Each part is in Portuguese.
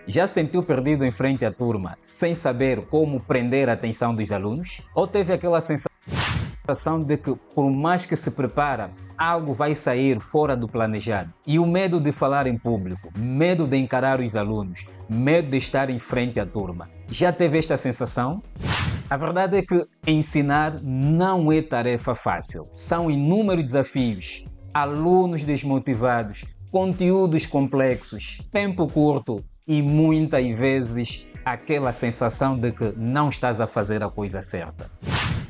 Já sentiu perdido em frente à turma, sem saber como prender a atenção dos alunos? Ou teve aquela sensação de que, por mais que se prepara, algo vai sair fora do planejado? E o medo de falar em público, medo de encarar os alunos, medo de estar em frente à turma. Já teve esta sensação? A verdade é que ensinar não é tarefa fácil. São inúmeros desafios, alunos desmotivados, conteúdos complexos, tempo curto e muitas vezes aquela sensação de que não estás a fazer a coisa certa.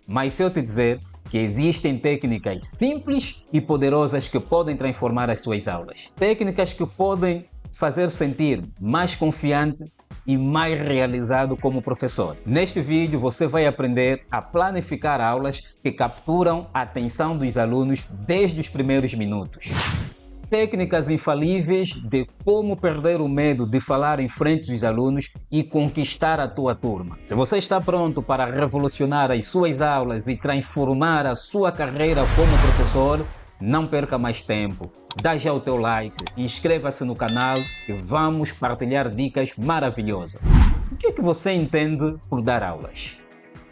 Mas se eu te dizer que existem técnicas simples e poderosas que podem transformar as suas aulas, técnicas que podem fazer sentir mais confiante e mais realizado como professor. Neste vídeo você vai aprender a planificar aulas que capturam a atenção dos alunos desde os primeiros minutos. Técnicas infalíveis de como perder o medo de falar em frente dos alunos e conquistar a tua turma. Se você está pronto para revolucionar as suas aulas e transformar a sua carreira como professor, não perca mais tempo. Dá já o teu like, inscreva-se no canal e vamos partilhar dicas maravilhosas. O que é que você entende por dar aulas?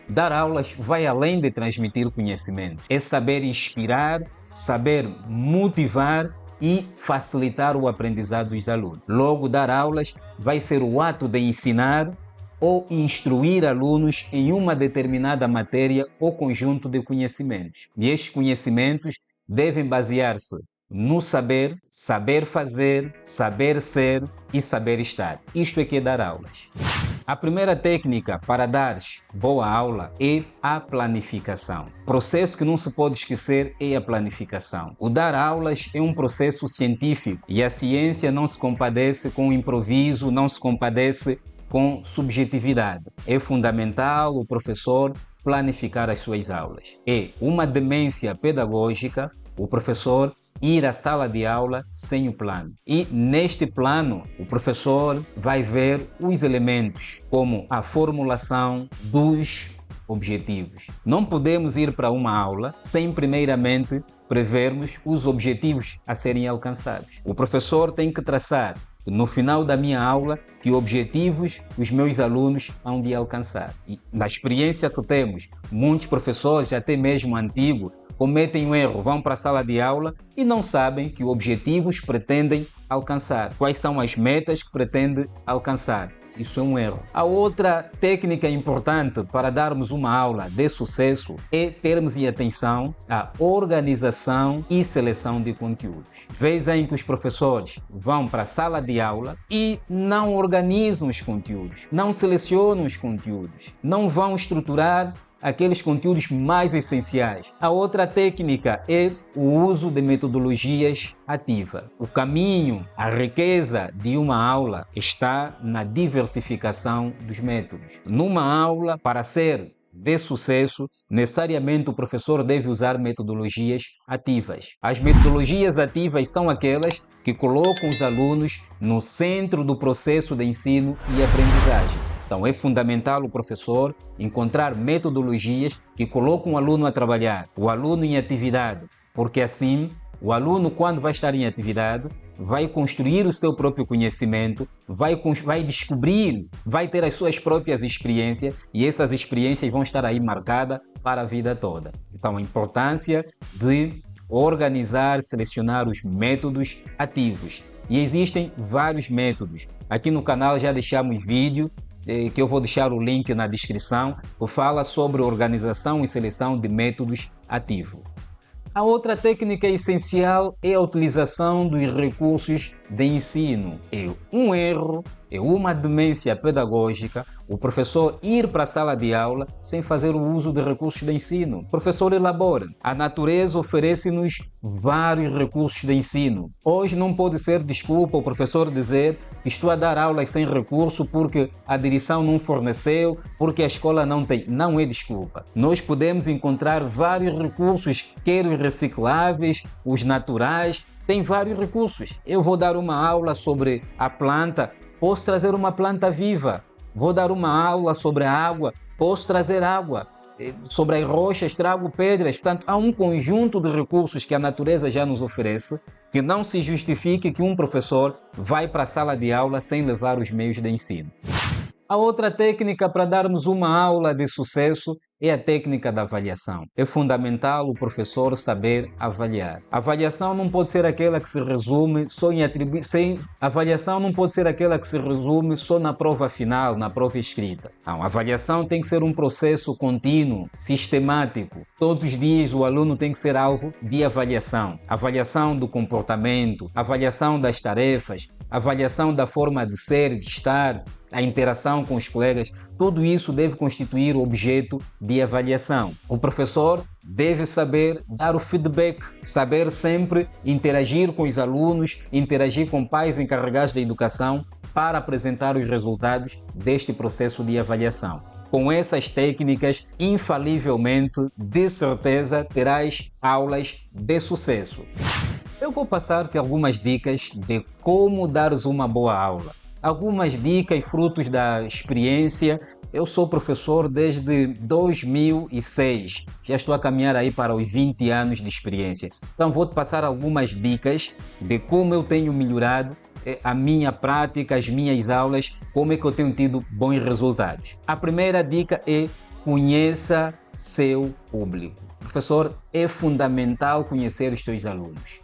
Dar aulas vai além de transmitir conhecimento. É saber inspirar, saber motivar e facilitar o aprendizado dos alunos. Logo, dar aulas vai ser o ato de ensinar ou instruir alunos em uma determinada matéria ou conjunto de conhecimentos. E estes conhecimentos devem basear-se no saber, saber fazer, saber ser e saber estar. Isto é que é dar aulas. A primeira técnica para dar boa aula é a planificação. Processo que não se pode esquecer é a planificação. O dar aulas é um processo científico e a ciência não se compadece com o improviso, não se compadece com subjetividade. É fundamental o professor planificar as suas aulas. É uma demência pedagógica o professor ir à sala de aula sem o plano. E neste plano, o professor vai ver os elementos, como a formulação dos objetivos. Não podemos ir para uma aula sem primeiramente prevermos os objetivos a serem alcançados. O professor tem que traçar, no final da minha aula, que objetivos os meus alunos hão de alcançar. E na experiência que temos, muitos professores, até mesmo antigos, cometem um erro, vão para a sala de aula e não sabem que objetivos pretendem alcançar. Quais são as metas que pretendem alcançar? Isso é um erro. A outra técnica importante para darmos uma aula de sucesso é termos em atenção a organização e seleção de conteúdos. Vez em que os professores vão para a sala de aula e não organizam os conteúdos, não selecionam os conteúdos, não vão estruturar aqueles conteúdos mais essenciais. A outra técnica é o uso de metodologias ativas. O caminho, a riqueza de uma aula está na diversificação dos métodos. Numa aula, para ser de sucesso, necessariamente o professor deve usar metodologias ativas. As metodologias ativas são aquelas que colocam os alunos no centro do processo de ensino e aprendizagem. Então é fundamental o professor encontrar metodologias que colocam o aluno a trabalhar, o aluno em atividade, porque assim o aluno, quando vai estar em atividade, vai construir o seu próprio conhecimento, vai descobrir, vai ter as suas próprias experiências e essas experiências vão estar aí marcadas para a vida toda. Então a importância de organizar, selecionar os métodos ativos. E existem vários métodos. Aqui no canal já deixamos vídeo que eu vou deixar o link na descrição, que fala sobre organização e seleção de métodos ativos. A outra técnica essencial é a utilização dos recursos de ensino. É um erro, é uma demência pedagógica o professor ir para a sala de aula sem fazer o uso de recursos de ensino. O professor elabora. A natureza oferece-nos vários recursos de ensino. Hoje não pode ser desculpa o professor dizer que estou a dar aulas sem recurso porque a direção não forneceu, porque a escola não tem. Não é desculpa. Nós podemos encontrar vários recursos, quer os recicláveis, os naturais, tem vários recursos. Eu vou dar uma aula sobre a planta, posso trazer uma planta viva. Vou dar uma aula sobre a água, posso trazer água. sobre as rochas trago pedras. Portanto, há um conjunto de recursos que a natureza já nos oferece que não se justifique que um professor vai para a sala de aula sem levar os meios de ensino. A outra técnica para darmos uma aula de sucesso é a técnica da avaliação. É fundamental o professor saber avaliar. A avaliação não pode ser aquela que se resume só em A avaliação não pode ser aquela que se resume só na prova final, na prova escrita. Não, a avaliação tem que ser um processo contínuo, sistemático. Todos os dias o aluno tem que ser alvo de avaliação. Avaliação do comportamento, avaliação das tarefas, avaliação da forma de ser, de estar, a interação com os colegas, tudo isso deve constituir o objeto de avaliação. O professor deve saber dar o feedback, saber sempre interagir com os alunos, interagir com pais encarregados da educação para apresentar os resultados deste processo de avaliação. Com essas técnicas, infalivelmente, de certeza, terás aulas de sucesso. Eu vou passar-te algumas dicas de como dares uma boa aula. Algumas dicas frutos da experiência. Eu sou professor desde 2006. Já estou a caminhar aí para os 20 anos de experiência. Então vou-te passar algumas dicas de como eu tenho melhorado a minha prática, as minhas aulas, como é que eu tenho tido bons resultados. A primeira dica é: conheça seu público. Professor, é fundamental conhecer os seus alunos.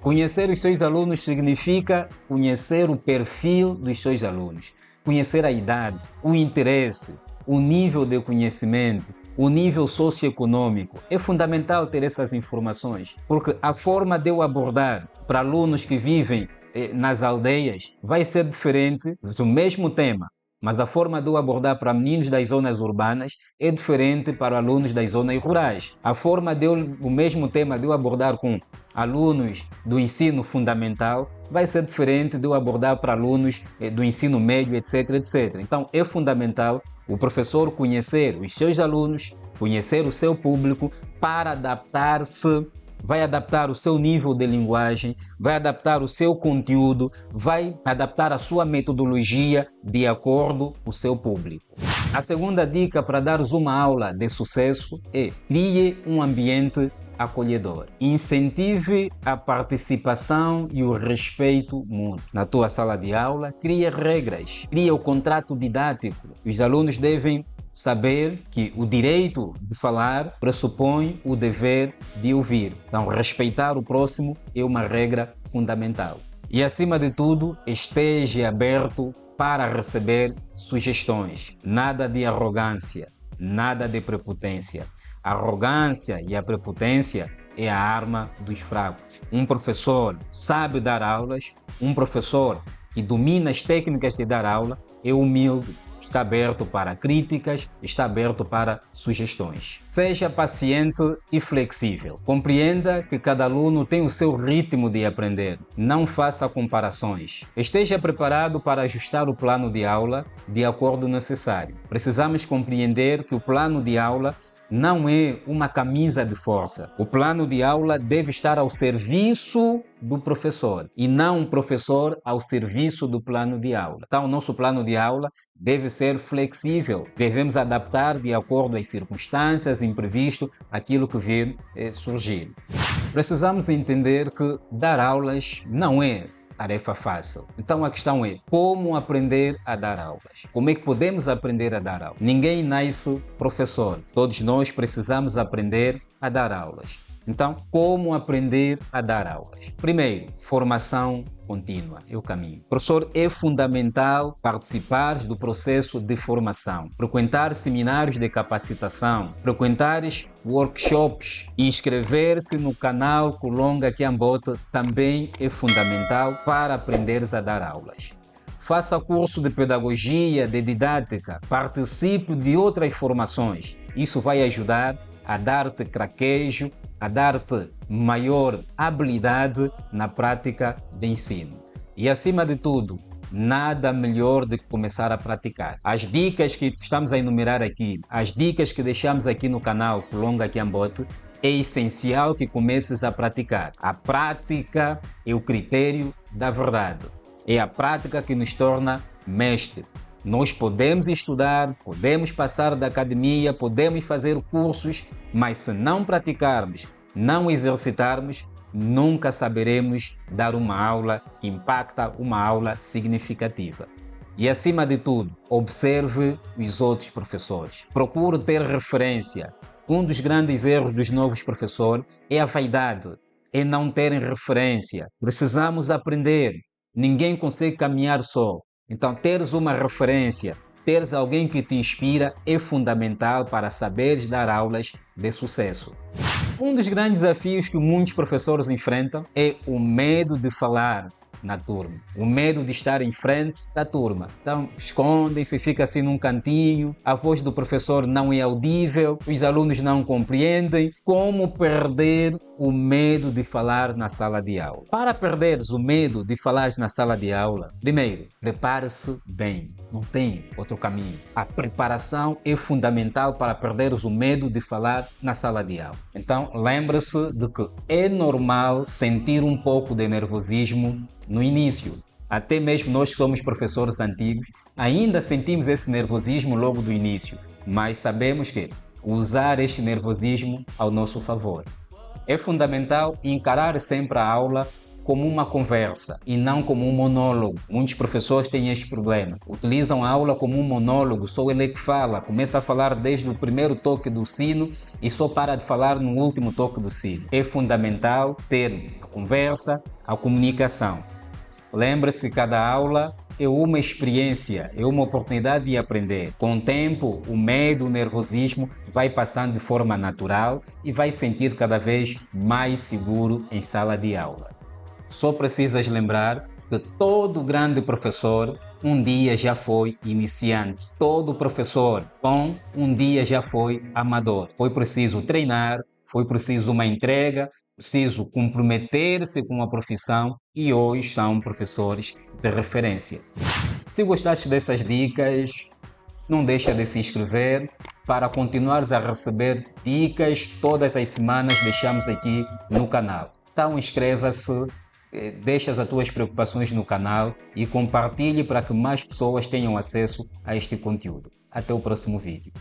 Conhecer os seus alunos significa conhecer o perfil dos seus alunos, conhecer a idade, o interesse, o nível de conhecimento, o nível socioeconômico. É fundamental ter essas informações, porque a forma de eu abordar para alunos que vivem nas aldeias vai ser diferente do mesmo tema. Mas a forma de eu abordar para meninos das zonas urbanas é diferente para alunos das zonas rurais. A forma o mesmo tema de eu abordar com alunos do ensino fundamental vai ser diferente de eu abordar para alunos do ensino médio, etc, etc. Então é fundamental o professor conhecer os seus alunos, conhecer o seu público para adaptar-se. Vai adaptar o seu nível de linguagem, vai adaptar o seu conteúdo, vai adaptar a sua metodologia de acordo com o seu público. A segunda dica para dares uma aula de sucesso é: crie um ambiente acolhedor. Incentive a participação e o respeito mútuo. Na tua sala de aula, cria regras, cria o contrato didático. Os alunos devem saber que o direito de falar pressupõe o dever de ouvir. Então, respeitar o próximo é uma regra fundamental. E, acima de tudo, esteja aberto para receber sugestões. Nada de arrogância, nada de prepotência. A arrogância e a prepotência é a arma dos fracos. Um professor sabe dar aulas, um professor que domina as técnicas de dar aula é humilde, está aberto para críticas, está aberto para sugestões. Seja paciente e flexível. Compreenda que cada aluno tem o seu ritmo de aprender. Não faça comparações. Esteja preparado para ajustar o plano de aula de acordo ao necessário. Precisamos compreender que o plano de aula não é uma camisa de força. O plano de aula deve estar ao serviço do professor e não um professor ao serviço do plano de aula. Então, o nosso plano de aula deve ser flexível. Devemos adaptar de acordo às circunstâncias, imprevisto, aquilo que vir surgir. Precisamos entender que dar aulas não é tarefa fácil. Então a questão é como aprender a dar aulas. Como é que podemos aprender a dar aulas? Ninguém nasce professor. Todos nós precisamos aprender a dar aulas. Então, como aprender a dar aulas? Primeiro, formação contínua é o caminho. Professor, é fundamental participar do processo de formação, frequentar seminários de capacitação, frequentar workshops, inscrever-se no canal Kulonga Kiambote também é fundamental para aprenderes a dar aulas. Faça curso de pedagogia, de didática, participe de outras formações. Isso vai ajudar a dar-te craquejo, a dar-te maior habilidade na prática de ensino. E, acima de tudo, nada melhor do que começar a praticar. As dicas que estamos a enumerar aqui, as dicas que deixamos aqui no canal Kulonga Kiambote, é essencial que comeces a praticar. A prática é o critério da verdade. É a prática que nos torna mestre. Nós podemos estudar, podemos passar da academia, podemos fazer cursos, mas se não praticarmos, não exercitarmos, nunca saberemos dar uma aula impacta, uma aula significativa. E acima de tudo, observe os outros professores. Procure ter referência. Um dos grandes erros dos novos professores é a vaidade, é não terem referência. Precisamos aprender. Ninguém consegue caminhar só. Então, teres uma referência, teres alguém que te inspira é fundamental para saberes dar aulas de sucesso. Um dos grandes desafios que muitos professores enfrentam é o medo de falar na turma, o medo de estar em frente da turma. Então, escondem-se, fica assim num cantinho, a voz do professor não é audível, os alunos não compreendem. Como perder o medo de falar na sala de aula? Para perderes o medo de falar na sala de aula, primeiro, prepare-se bem. Não tem outro caminho. A preparação é fundamental para perderes o medo de falar na sala de aula. Então, lembre-se de que é normal sentir um pouco de nervosismo no início. Até mesmo nós que somos professores antigos, ainda sentimos esse nervosismo logo do início, mas sabemos que usar este nervosismo ao nosso favor. É fundamental encarar sempre a aula como uma conversa e não como um monólogo. Muitos professores têm este problema. Utilizam a aula como um monólogo, só ele é que fala, começa a falar desde o primeiro toque do sino e só para de falar no último toque do sino. É fundamental ter a conversa, a comunicação. Lembre-se que cada aula é uma experiência, é uma oportunidade de aprender. Com o tempo, o medo, o nervosismo vai passando de forma natural e vai sentir cada vez mais seguro em sala de aula. Só precisas lembrar que todo grande professor um dia já foi iniciante. Todo professor bom um dia já foi amador. Foi preciso treinar, foi preciso uma entrega, preciso comprometer-se com a profissão e hoje são professores de referência. Se gostaste dessas dicas, não deixa de se inscrever para continuares a receber dicas todas as semanas, deixamos aqui no canal. Então inscreva-se, deixa as tuas preocupações no canal e compartilhe para que mais pessoas tenham acesso a este conteúdo. Até o próximo vídeo.